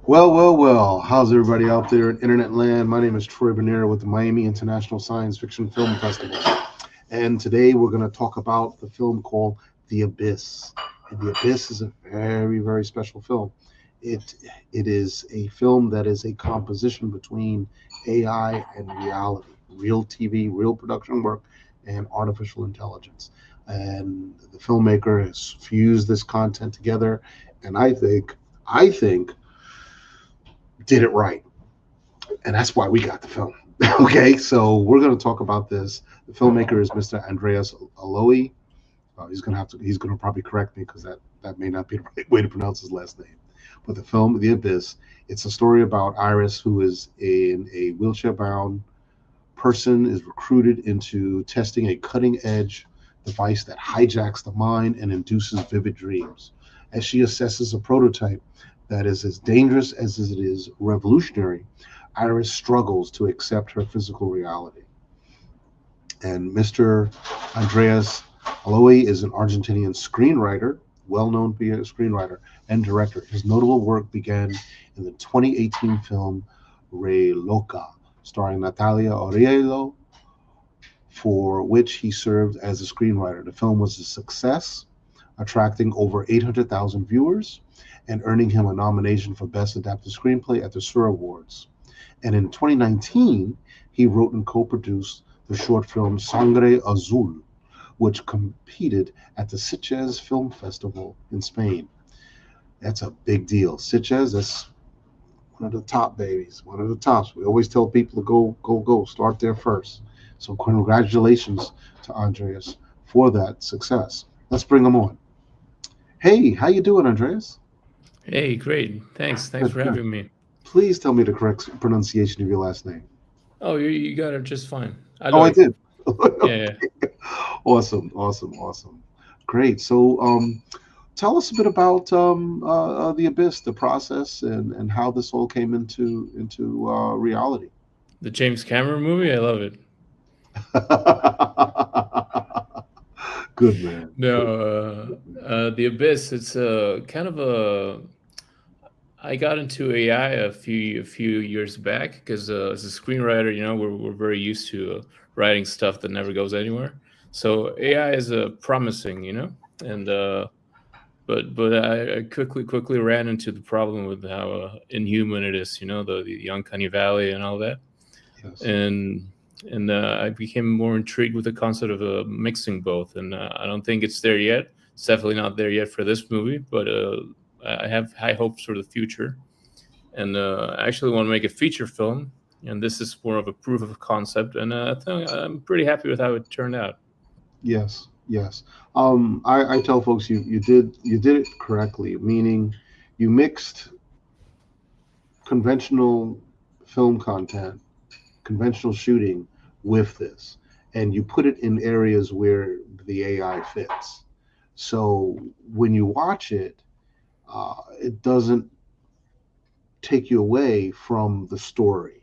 Well. How's everybody out there in internet land? My name is Troy Bernera with the Miami International Science Fiction Film Festival. And today we're going to talk about the film called The Abyss. And The Abyss is a very, very special film. It it is a film that is a composition between AI and reality, real TV, real production work, and artificial intelligence. And the filmmaker has fused this content together, and I think did it right, and that's why we got the film. Okay, so we're going to talk about this. The filmmaker is Mr. Andres Aloi. He's gonna probably correct me because that may not be the right way to pronounce his last name. But the film, The Abyss, it's a story about Iris, who is in a wheelchair-bound person, is recruited into testing a cutting-edge device that hijacks the mind and induces vivid dreams. As she assesses a prototype that is as dangerous as it is revolutionary, Iris struggles to accept her physical reality. And Mr. Andreas Aloi is an Argentinian screenwriter, well-known screenwriter and director. His notable work began in the 2018 film Re Loca, starring Natalia Oreillo, for which he served as a screenwriter. The film was a success, attracting over 800,000 viewers and earning him a nomination for Best Adapted Screenplay at the SUR Awards. And in 2019, he wrote and co-produced the short film Sangre Azul, which competed at the Sitges Film Festival in Spain. That's a big deal. Sitges, that's one of the top babies, one of the tops. We always tell people to go, start there first. So congratulations to Andreas for that success. Let's bring him on. Hey, how you doing, Andreas? Hey, great. Thanks Good, for good. having me. Please tell me the correct pronunciation of your last name. Oh, you got it just fine. Oh, I Aloi. did. Yeah, yeah. Awesome. Great. So, tell us a bit about the Abyss, the process, and how this all came into reality. The James Cameron movie, I love it. Good man. Good. No, The Abyss. It's a kind of a. I got into AI a few years back because as a screenwriter, we're very used to writing stuff that never goes anywhere. So AI is promising, and but I quickly ran into the problem with how inhuman it is, the uncanny valley and all that, Yes. and I became more intrigued with the concept of mixing both, and I don't think it's there yet. It's definitely not there yet for this movie, but I have high hopes for the future, and I actually want to make a feature film, and this is more of a proof of concept, and I think I'm pretty happy with how it turned out. Yes. I tell folks you did it correctly, meaning you mixed conventional film content, conventional shooting with this, and you put it in areas where the AI fits. So when you watch it, it doesn't take you away from the story.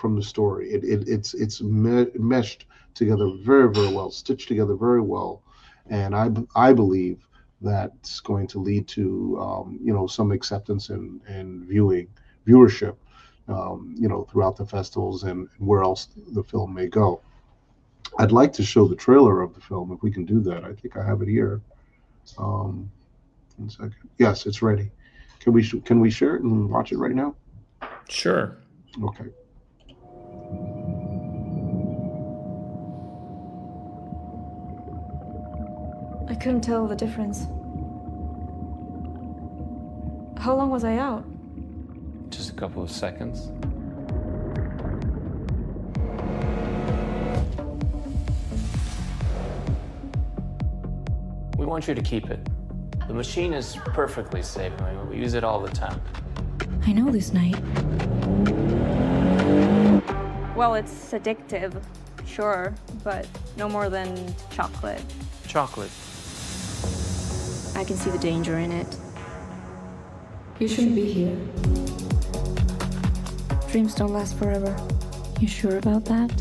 It's meshed together very, very well, stitched together very well, and I believe that's going to lead to some acceptance and viewership, throughout the festivals and where else the film may go. I'd like to show the trailer of the film if we can do that. I think I have it here. Um, 1 second. Yes, it's ready. Can we share it and watch it right now? Sure. Okay. I couldn't tell the difference. How long was I out? Just a couple of seconds. We want you to keep it. The machine is perfectly safe. I mean, we use it all the time. I know this night. Well, it's addictive, sure, but no more than chocolate. Chocolate. I can see the danger in it. You shouldn't be here. Dreams don't last forever. You sure about that?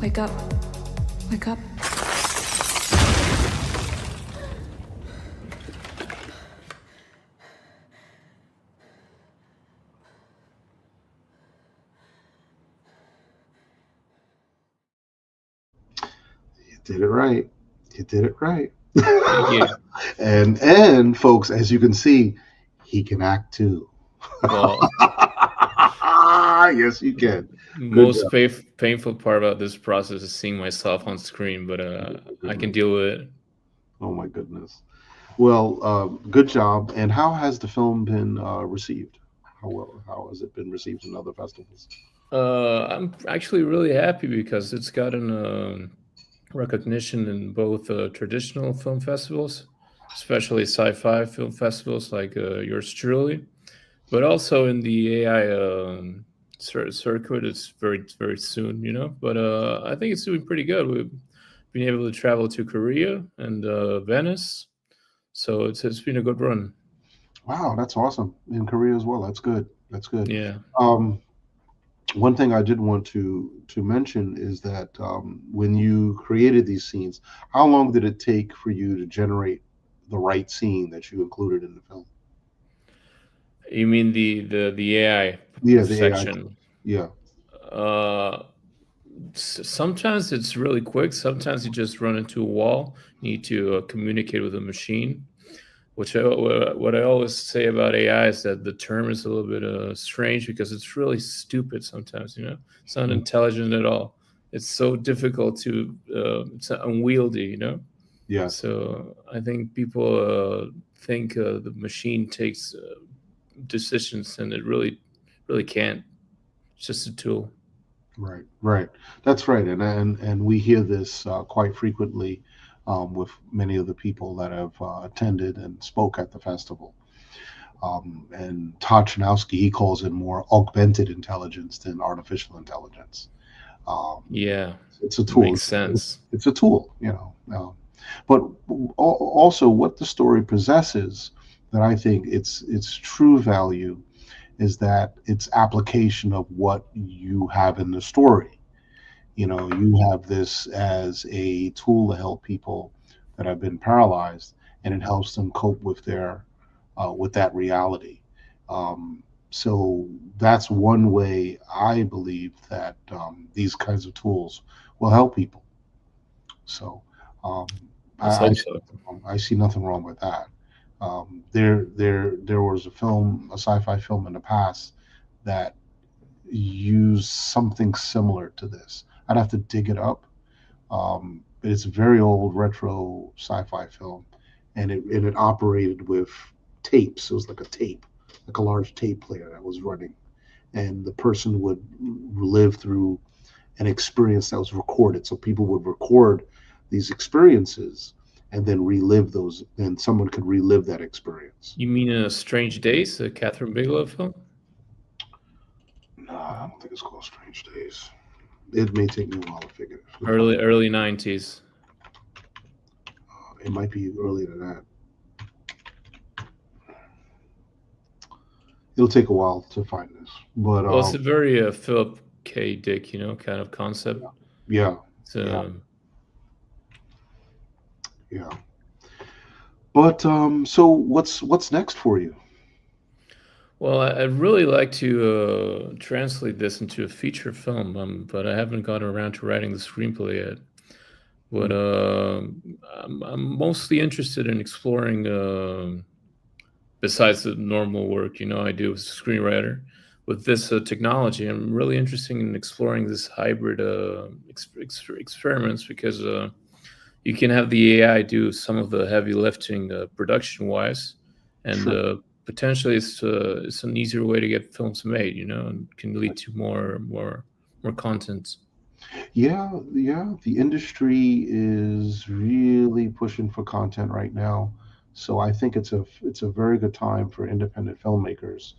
Wake up. Wake up. Did it right. You did it right. Thank you. And folks, as you can see, he can act too. Well, Yes, you can. Good most job. painful part about this process is seeing myself on screen, but I can deal with it. Oh my goodness. Well, good job. And how has the film been received? How has it been received in other festivals? I'm actually really happy because it's gotten recognition in both traditional film festivals, especially sci-fi film festivals like yours truly, but also in the AI circuit. It's very soon, But I think it's doing pretty good. We've been able to travel to Korea and Venice, so it's been a good run. Wow, that's awesome. In Korea as well. That's good. That's good. Yeah. Um, One thing I did want to mention is that when you created these scenes, how long did it take for you to generate the right scene that you included in the film? You mean the AI Yeah, the AI. section? Yeah. Uh, Sometimes it's really quick. Sometimes you just run into a wall. You need to communicate with a machine. What I always say about AI is that the term is a little bit strange because it's really stupid sometimes. It's not Mm. intelligent at all. It's so difficult to. It's unwieldy. Yes. So I think people think the machine takes decisions, and it really can't. It's just a tool. Right. Right. That's right. And we hear this quite frequently with many of the people that have attended and spoke at the festival. And Todd Chanowski, he calls it more augmented intelligence than artificial intelligence. Um, Yeah, it's a tool. makes sense. It's a tool, but also what the story possesses that I think its true value is that its application of what you have in the story. You have this as a tool to help people that have been paralyzed, and it helps them cope with their with that reality. Um, so that's one way I believe that these kinds of tools will help people. So um, Let's I hope so. I see nothing wrong with that. There was a sci-fi film in the past that used something similar to this. I'd have to dig it up. But it's a very old retro sci-fi film, and it operated with tapes. It was like a tape, like a large tape player that was running, and the person would live through an experience that was recorded. So people would record these experiences and then relive those, and someone could relive that experience. You mean Strange Days, the Catherine Bigelow film? Nah, I don't think it's called Strange Days. It may take me a while to figure it. Early 90s. It might be earlier than that. It'll take a while to find this, but Well, it's a very Philip K. Dick, kind of concept. yeah, It's, yeah. But so what's next for you? Well, I'd really like to translate this into a feature film, but I haven't gotten around to writing the screenplay yet. But I'm mostly interested in exploring, besides the normal work I do as a screenwriter, with this technology. I'm really interested in exploring this hybrid experiments because you can have the AI do some of the heavy lifting production-wise, and Sure. potentially it's an easier way to get films made, and can lead to more content. Yeah. The industry is really pushing for content right now, so I think it's a very good time for independent filmmakers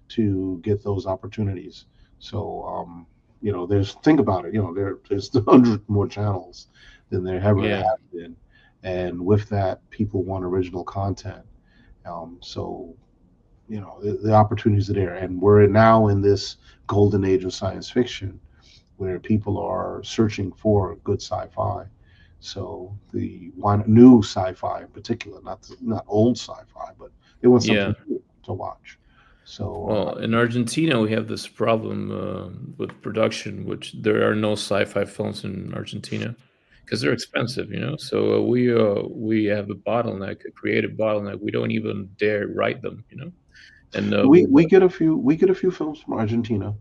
to get those opportunities. So there's think about it. There's 100 more channels than there ever Yeah, have been, and with that, people want original content. So the opportunities are there, and we're now in this golden age of science fiction where people are searching for good sci-fi. So the one new sci-fi in particular, not old sci-fi, but they want yeah. something new to watch. So Well, in Argentina, we have this problem with production, which there are no sci-fi films in Argentina because they're expensive, So we have a bottleneck, a creative bottleneck. We don't even dare write them, And We get a few films from Argentina.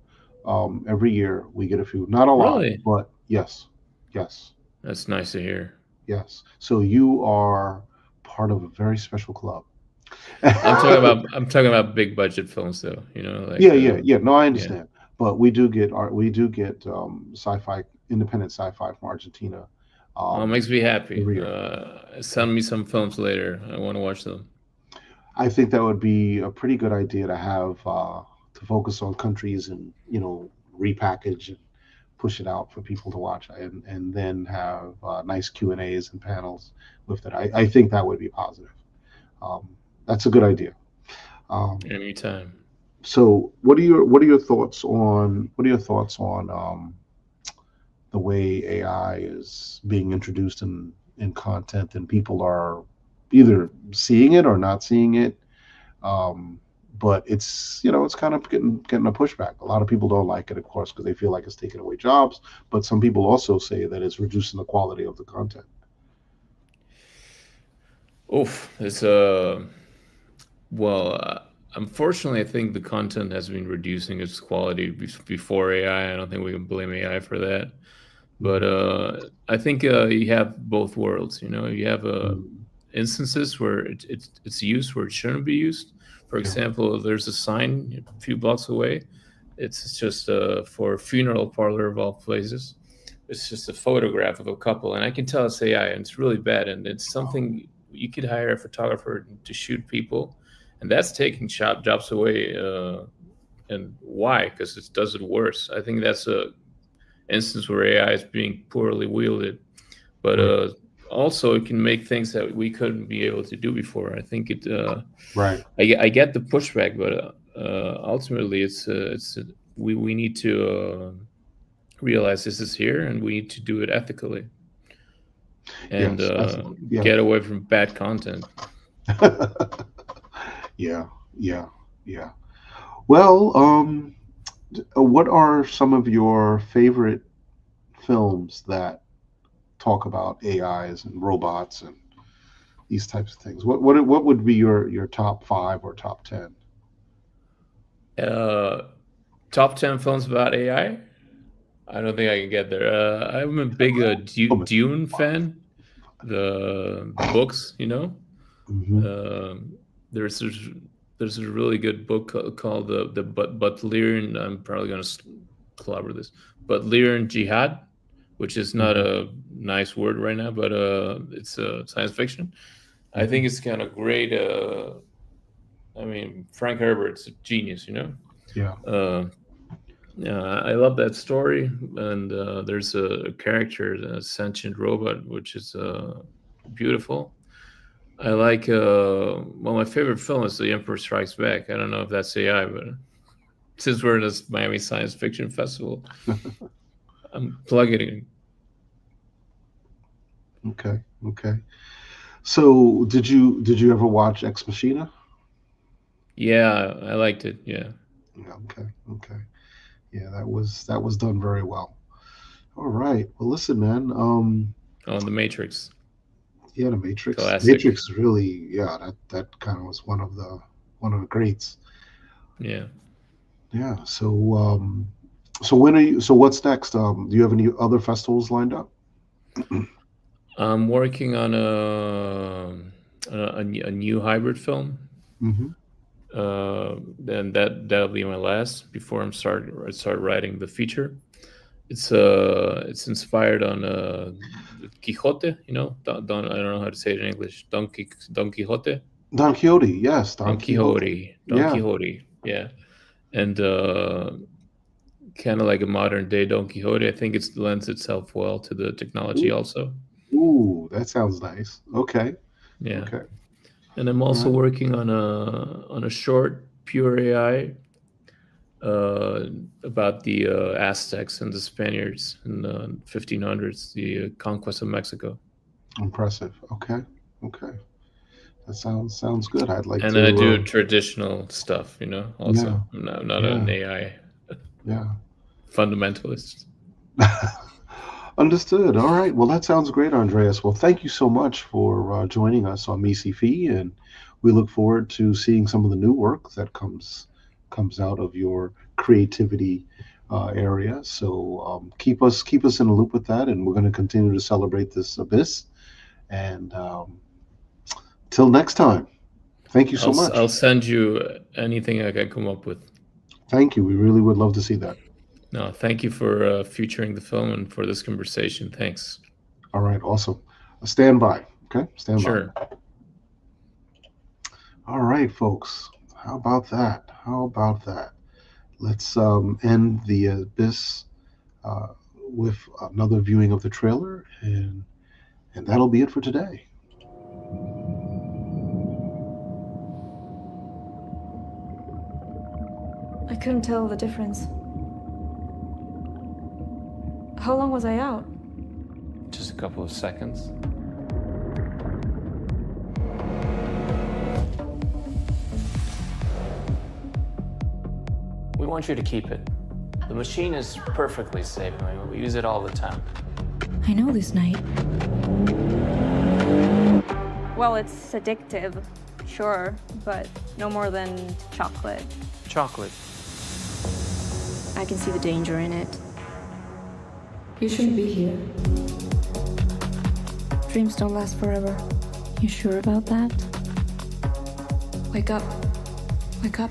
Every year we get a few, not a lot, really, but yes, yes, that's nice to hear. yes. So you are part of a very special club. I'm talking about big budget films, though. Yeah, yeah, yeah. No, I yeah. understand. But we do get sci-fi, independent sci-fi from Argentina. It makes me happy. Every year. Send me some films later. I want to watch them. I think that would be a pretty good idea to have to focus on countries and repackage and push it out for people to watch and then have nice Q&As and panels with it. I think that would be positive. That's a good idea. Anytime. So what are your thoughts on the way AI is being introduced in content, and people are either seeing it or not seeing it? But it's kind of getting a pushback. A lot of people don't like it, of course, because they feel like it's taking away jobs. But some people also say that it's reducing the quality of the content. Oof, it's well, unfortunately, I think the content has been reducing its quality before AI. I don't think we can blame AI for that. But I think you have both worlds. You have instances where it's used where it shouldn't be used. For example, there's a sign a few blocks away. It's just for a funeral parlor of all places. It's just a photograph of a couple, and I can tell it's AI, and it's really bad. And it's something you could hire a photographer to shoot people, and that's taking jobs away. And why? Because it does it worse. I think that's a instance where AI is being poorly wielded, but also it can make things that we couldn't be able to do before. I think it. Right. I get the pushback, but ultimately, we need to realize this is here, and we need to do it ethically, and get away from bad content. Yeah, yeah, yeah. Well, what are some of your favorite films that talk about AIs and robots and these types of things? What would be your top 5 or top 10? Top 10 films about AI? I don't think I can get there. I'm a big Dune fan. The books, there's a really good book called the Butlerian. I'm probably going to clobber this. Butlerian Jihad, which is not a nice word right now, but it's science fiction. I think it's kind of great. Frank Herbert's a genius, Yeah. Yeah, I love that story, and there's a character, a sentient robot, which is beautiful. I like. My favorite film is The Emperor Strikes Back. I don't know if that's AI, but since we're in this Miami Science Fiction Festival, I'm plugging it in. Okay. So, did you ever watch Ex Machina? Yeah, I liked it. Yeah. Okay. Yeah, that was done very well. All right. Well, listen, man. The Matrix. Yeah, the Matrix. Classic. Matrix really, that kind of was one of the greats. Yeah. Yeah. So what's next? Do you have any other festivals lined up? I'm working on a new hybrid film. Mm-hmm. Then that'll be my last before I start writing the feature. It's inspired on Quixote. I don't know how to say it in English. Don Quixote. Don Quixote, yes. Don Quixote. Quixote. Yeah, and kind of like a modern day Don Quixote. I think it lends itself well to the technology also. Ooh, that sounds nice. Okay. Yeah. Okay. And I'm also working on a short, pure AI about the Aztecs and the Spaniards in the 1500s, the conquest of Mexico. Impressive. Okay. That sounds good. I'd like to. And I do traditional stuff, also. Yeah. I'm not an AI Yeah. fundamentalist. Understood. All right. Well, that sounds great, Andreas. Well, thank you so much for joining us on Misi Fee, and we look forward to seeing some of the new work that comes out of your creativity area. So keep us in the loop with that, and we're going to continue to celebrate this abyss. And till next time, thank you so much. I'll send you anything I can come up with. Thank you. We really would love to see that. No, thank you for featuring the film and for this conversation. Thanks. All right. Awesome. Stand by. Okay. Stand Sure. by. All right, folks. How about that? How about that? Let's end the abyss with another viewing of the trailer, and that'll be it for today. I couldn't tell the difference. How long was I out? Just a couple of seconds. We want you to keep it. The machine is perfectly safe. I mean, we use it all the time. I know this night. Well, it's addictive, sure, but no more than chocolate. Chocolate. I can see the danger in it. You shouldn't be here. Dreams don't last forever. You sure about that? Wake up. Wake up.